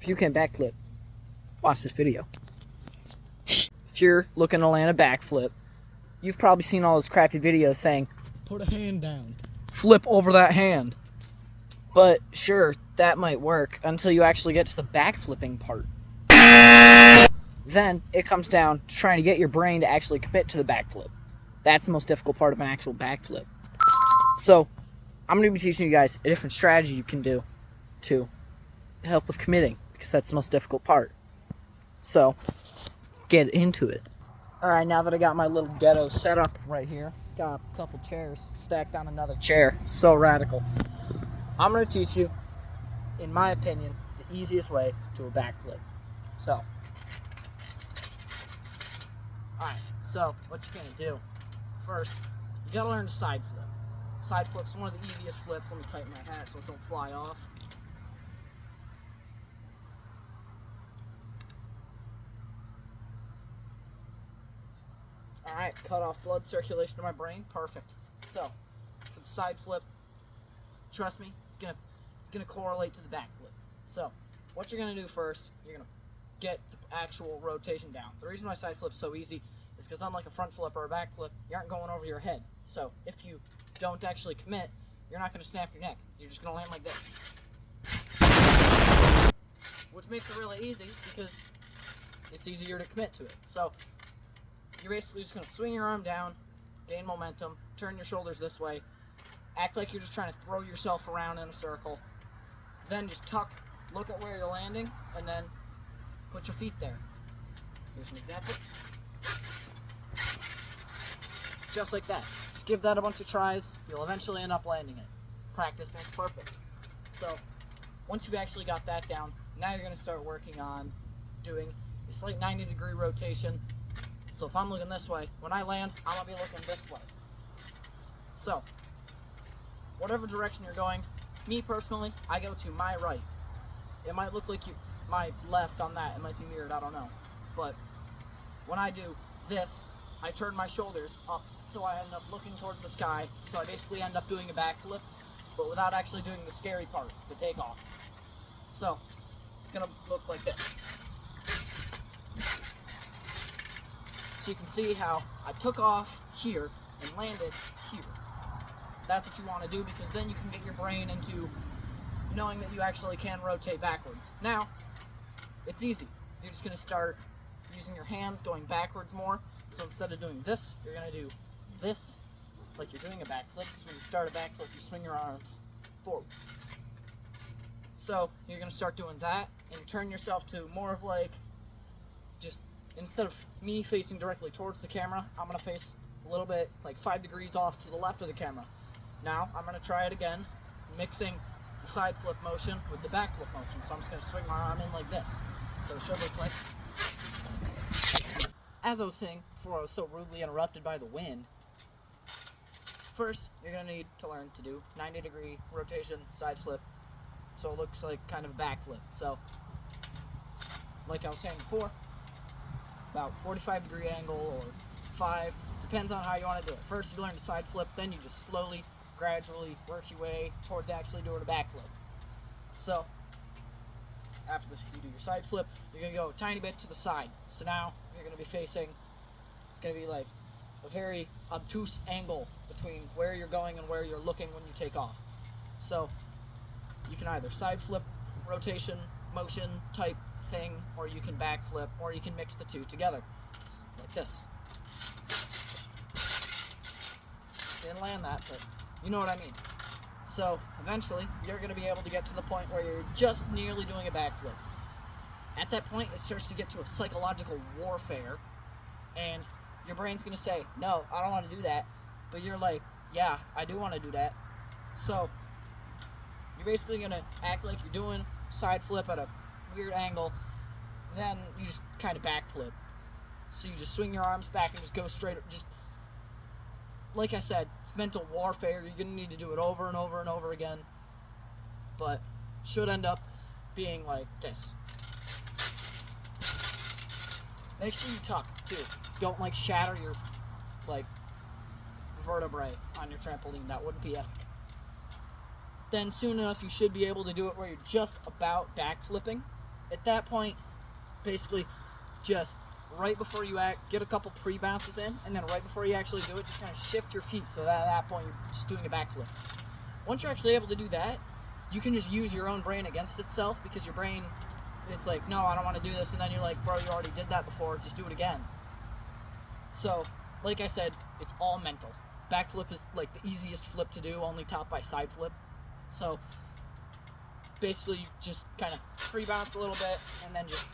If you can backflip, watch this video. If you're looking to land a backflip, you've probably seen all those crappy videos saying, put a hand down, flip over that hand. But sure, that might work until you actually get to the backflipping part. Then it comes down to trying to get your brain to actually commit to the backflip. That's the most difficult part of an actual backflip. So I'm going to be teaching you guys a different strategy you can do to help with committing, because that's the most difficult part. So get into it. Alright, now that I got my little ghetto set up right here, got a couple chairs stacked on another chair. So radical. I'm going to teach you, in my opinion, the easiest way to do a backflip. So, alright, so what you're going to do, first, you got to learn to side flip. Side flip's one of the easiest flips. Let me tighten my hat so it don't fly off. Alright, cut off blood circulation to my brain. Perfect. So, for the side flip, trust me, it's gonna correlate to the back flip. So, what you're gonna do first, you're gonna get the actual rotation down. The reason why side flip's so easy is because unlike a front flip or a back flip, you aren't going over your head. So, if you don't actually commit, you're not gonna snap your neck. You're just gonna land like this. Which makes it really easy because it's easier to commit to it. So, you're basically just gonna swing your arm down, gain momentum, turn your shoulders this way, act like you're just trying to throw yourself around in a circle, then just tuck, look at where you're landing, and then put your feet there. Here's an example. Just like that. Just give that a bunch of tries, you'll eventually end up landing it. Practice makes perfect. So, once you've actually got that down, now you're gonna start working on doing a slight 90-degree rotation. So if I'm looking this way, when I land, I'm gonna be looking this way. So, whatever direction you're going, me personally, I go to my right. It might look like my left on that, it might be mirrored, I don't know. But when I do this, I turn my shoulders up, so I end up looking towards the sky, so I basically end up doing a backflip, but without actually doing the scary part, the takeoff. So, it's gonna look like this. So you can see how I took off here and landed here. That's what you want to do, because then you can get your brain into knowing that you actually can rotate backwards. Now, it's easy. You're just going to start using your hands going backwards more. So instead of doing this, you're going to do this like you're doing a backflip. So when you start a backflip, you swing your arms forward. So you're going to start doing that and turn yourself to more of like just, instead of me facing directly towards the camera, I'm going to face a little bit, like 5 degrees off to the left of the camera. Now, I'm going to try it again, mixing the side flip motion with the back flip motion. So I'm just going to swing my arm in like this. So it should look like... As I was saying before I was so rudely interrupted by the wind, first, you're going to need to learn to do 90-degree rotation, side flip, so it looks like kind of a back flip. So, like I was saying before, about 45-degree angle or 5, depends on how you want to do it. First you learn to side flip, then you just slowly, gradually work your way towards actually doing a back flip. So, after you do your side flip, you're going to go a tiny bit to the side. So now, you're going to be facing, it's going to be like a very obtuse angle between where you're going and where you're looking when you take off. So, you can either side flip, rotation, motion type thing, or you can backflip, or you can mix the two together, like this. Didn't land that, but you know what I mean. So eventually, you're going to be able to get to the point where you're just nearly doing a backflip. At that point, it starts to get to a psychological warfare, and your brain's going to say, no, I don't want to do that, but you're like, yeah, I do want to do that. So you're basically going to act like you're doing side flip at a weird angle, then you just kind of backflip. So you just swing your arms back and just go straight, just, like I said, it's mental warfare. You're going to need to do it over and over and over again, but should end up being like this. Make sure you tuck, too. Don't, like, shatter your, like, vertebrae on your trampoline. That wouldn't be epic. Then soon enough, you should be able to do it where you're just about backflipping. At that point, basically, just right before you get a couple pre-bounces in, and then right before you actually do it, just kind of shift your feet so that at that point you're just doing a backflip. Once you're actually able to do that, you can just use your own brain against itself, because your brain, it's like, no, I don't want to do this, and then you're like, bro, you already did that before, just do it again. So, like I said, it's all mental. Backflip is like the easiest flip to do, only topped by side flip. So, basically, you just kind of pre-bounce a little bit, and then just,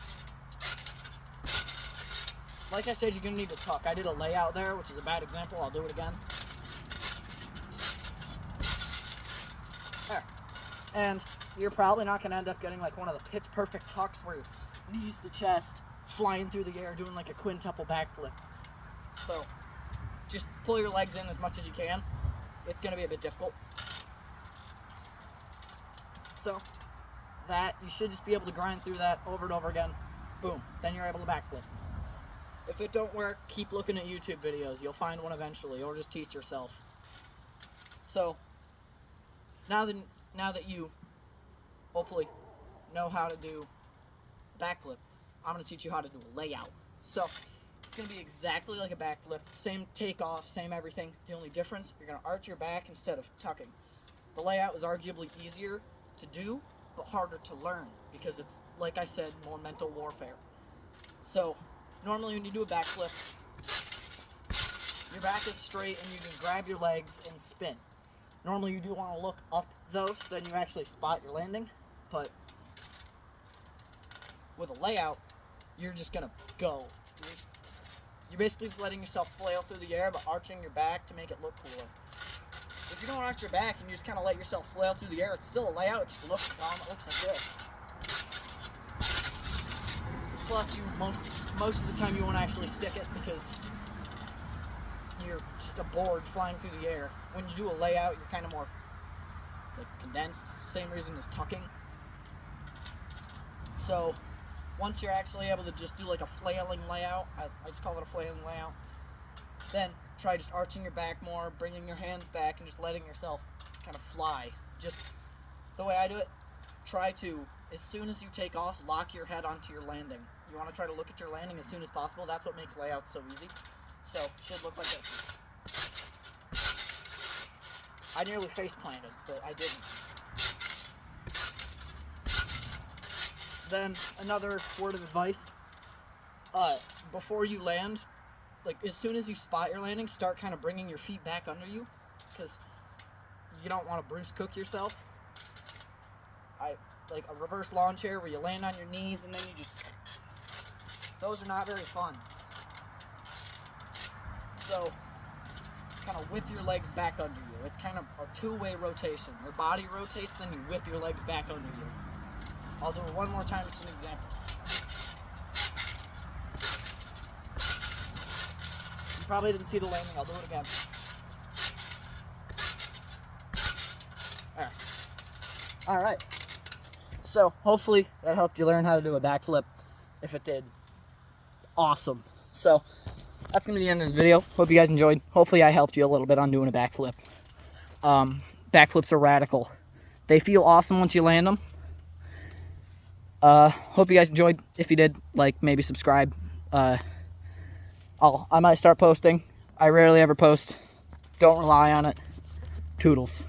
like I said, you're going to need to tuck. I did a layout there, which is a bad example. I'll do it again. There. And you're probably not going to end up getting like one of the pitch perfect tucks where your knees to chest, flying through the air, doing like a quintuple backflip. So, just pull your legs in as much as you can. It's going to be a bit difficult. So, that, you should just be able to grind through that over and over again. Boom. Then you're able to backflip. If it don't work, keep looking at YouTube videos. You'll find one eventually, or just teach yourself. So, now that you hopefully know how to do backflip, I'm going to teach you how to do a layout. So, it's going to be exactly like a backflip. Same takeoff, same everything. The only difference, you're going to arch your back instead of tucking. The layout is arguably easier to do, but harder to learn, because it's, like I said, more mental warfare. So, normally when you do a backflip, your back is straight and you can grab your legs and spin. Normally you do want to look up though, so then you actually spot your landing, but with a layout, you're just going to go. You're basically just letting yourself flail through the air, but arching your back to make it look cooler. If you don't arch your back and you just kind of let yourself flail through the air, it's still a layout, it just looks calm, it looks like this. Plus, you most of the time you won't actually stick it, because you're just a board flying through the air. When you do a layout, you're kind of more like condensed. Same reason as tucking. So, once you're actually able to just do like a flailing layout, I just call it a flailing layout, then try just arching your back more, bringing your hands back, and just letting yourself kind of fly. Just the way I do it, try to, as soon as you take off, lock your head onto your landing. You want to try to look at your landing as soon as possible. That's what makes layouts so easy. So, it should look like this. I nearly face planted, but I didn't. Then, another word of advice, before you land, like, as soon as you spot your landing, start kind of bringing your feet back under you, because you don't want to Bruce Cook yourself. Like a reverse lawn chair where you land on your knees and then you just, those are not very fun. So, kind of whip your legs back under you. It's kind of a two-way rotation. Your body rotates, then you whip your legs back under you. I'll do it one more time as an example. You probably didn't see the landing. I'll do it again. Alright. So, hopefully that helped you learn how to do a backflip. If it did, awesome. So, that's going to be the end of this video. Hope you guys enjoyed. Hopefully I helped you a little bit on doing a backflip. Backflips are radical. They feel awesome once you land them. Hope you guys enjoyed. If you did, like, maybe subscribe. I might start posting. I rarely ever post. Don't rely on it. Toodles.